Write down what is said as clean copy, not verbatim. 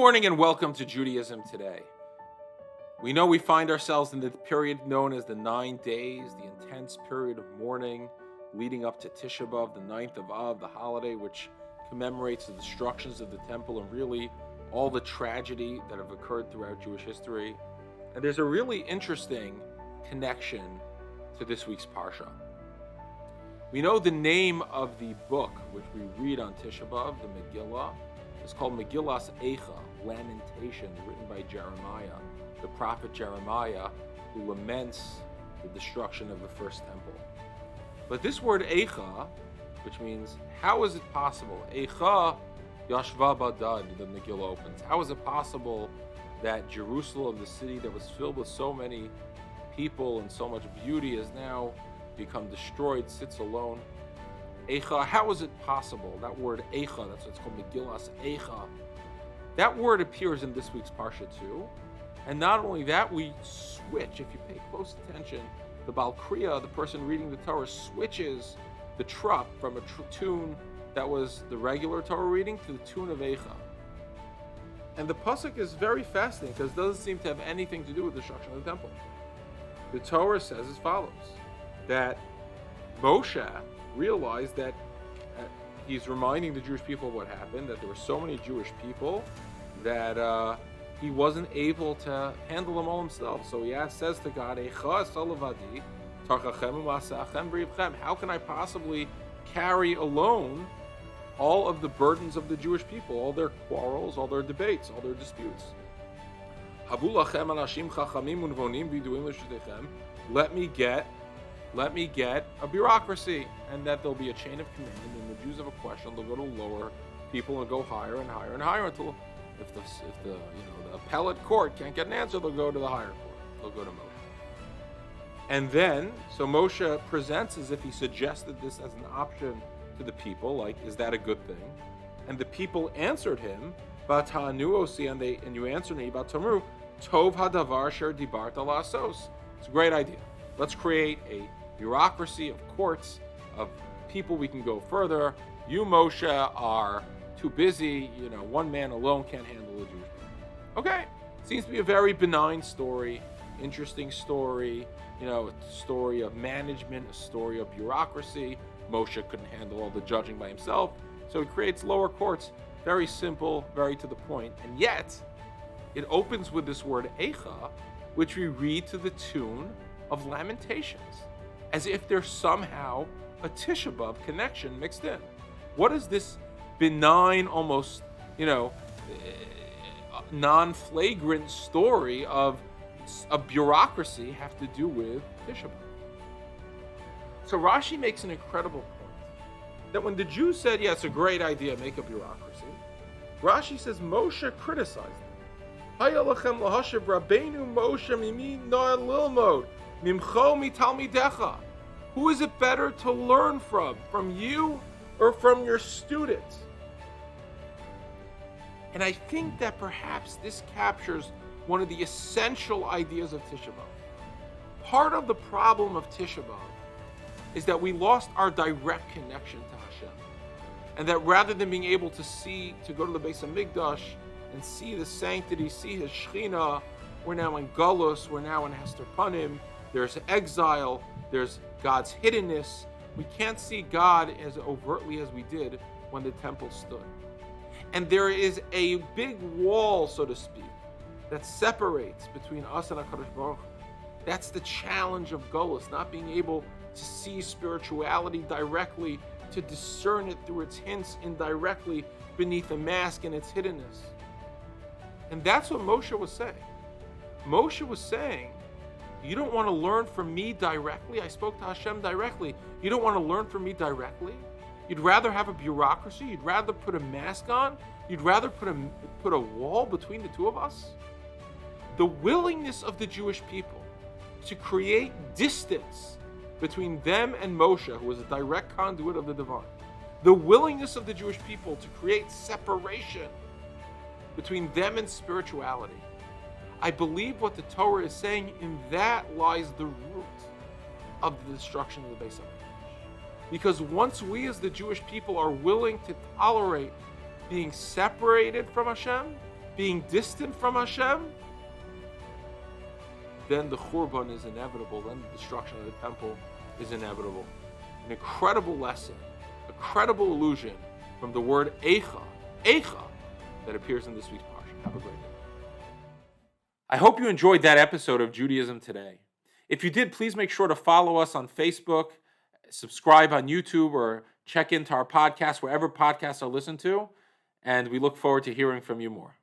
morning and welcome to Judaism Today. We know we find ourselves in the period known as the 9 days, the intense period of mourning leading up to Tisha B'Av, the 9th of Av, the holiday which commemorates the destructions of the temple and really all the tragedy that have occurred throughout Jewish history. And there's a really interesting connection to this week's Parsha. We know the name of the book which we read on Tisha B'Av, the Megillah, is called Megillas Eicha, Lamentation, written by Jeremiah, the prophet Jeremiah, who laments the destruction of the first temple. But this word Eicha, which means, how is it possible? Eicha Yashva Badad, the Megillah opens. How is it possible that Jerusalem, the city that was filled with so many people and so much beauty, has now become destroyed, sits alone? Eicha, how is it possible? That word Eicha, that's what it's called, Megillas Eicha. That word appears in this week's Parsha too. And not only that, we switch. If you pay close attention, the Baal Kriya, the person reading the Torah, switches the trup from a tune that was the regular Torah reading to the tune of Eicha. And the pasuk is very fascinating because it doesn't seem to have anything to do with the destruction of the temple. The Torah says as follows, that Moshe realized that he's reminding the Jewish people of what happened, that there were so many Jewish people that he wasn't able to handle them all himself. So he says to God, how can I possibly carry alone all of the burdens of the Jewish people, all their quarrels, all their debates, all their disputes? Let me get a bureaucracy, and that there'll be a chain of command, and the Jews have a question, they'll go to lower people and go higher and higher and higher until if the appellate court can't get an answer, they'll go to the higher court. They'll go to Moshe. And then, so Moshe presents as if he suggested this as an option to the people, like, is that a good thing? And the people answered him, and you answered me, Batamru, Tov hadavar sher dibart lasos. It's a great idea. Let's create a bureaucracy of courts, of people we can go further. You, Moshe, are too busy. One man alone can't handle the Jewish people. Okay, seems to be a very benign story, interesting story, a story of management, a story of bureaucracy. Moshe couldn't handle all the judging by himself, so he creates lower courts. Very simple, very to the point. And yet, it opens with this word Eicha, which we read to the tune of Lamentations, as if there's somehow a Tisha B'Av connection mixed in. What does this benign, almost, non-flagrant story of a bureaucracy have to do with Tisha B'Av? So Rashi makes an incredible point, that when the Jews said, yeah, it's a great idea, make a bureaucracy, Rashi says Moshe criticized them. Hayalachem lahashav Rabbeinu Moshe mimi noah lilmod. Mimcho mitalmidecha. Who is it better to learn from you or from your students? And I think that perhaps this captures one of the essential ideas of Tisha B'Av. Part of the problem of Tisha B'Av is that we lost our direct connection to Hashem. And that rather than being able to go to the Beis HaMikdash and see the sanctity, see his Shechina, we're now in Galus, we're now in Hester Panim, there's exile, there's God's hiddenness. We can't see God as overtly as we did when the temple stood. And there is a big wall, so to speak, that separates between us and HaKadosh Baruch Hu. That's the challenge of Golus, not being able to see spirituality directly, to discern it through its hints indirectly beneath a mask and its hiddenness. And that's what Moshe was saying. Moshe was saying, you don't want to learn from me directly? I spoke to Hashem directly. You don't want to learn from me directly? You'd rather have a bureaucracy? You'd rather put a mask on? You'd rather put a wall between the two of us? The willingness of the Jewish people to create distance between them and Moshe, who was a direct conduit of the Devarim, the willingness of the Jewish people to create separation between them and spirituality, I believe what the Torah is saying, in that lies the root of the destruction of the Beis HaMikdash. Because once we as the Jewish people are willing to tolerate being separated from Hashem, being distant from Hashem, then the Churban is inevitable, then the destruction of the temple is inevitable. An incredible lesson, a credible allusion from the word Eicha, that appears in this week's Parsha. Have a great day. I hope you enjoyed that episode of Judaism Today. If you did, please make sure to follow us on Facebook, subscribe on YouTube, or check into our podcast wherever podcasts are listened to, and we look forward to hearing from you more.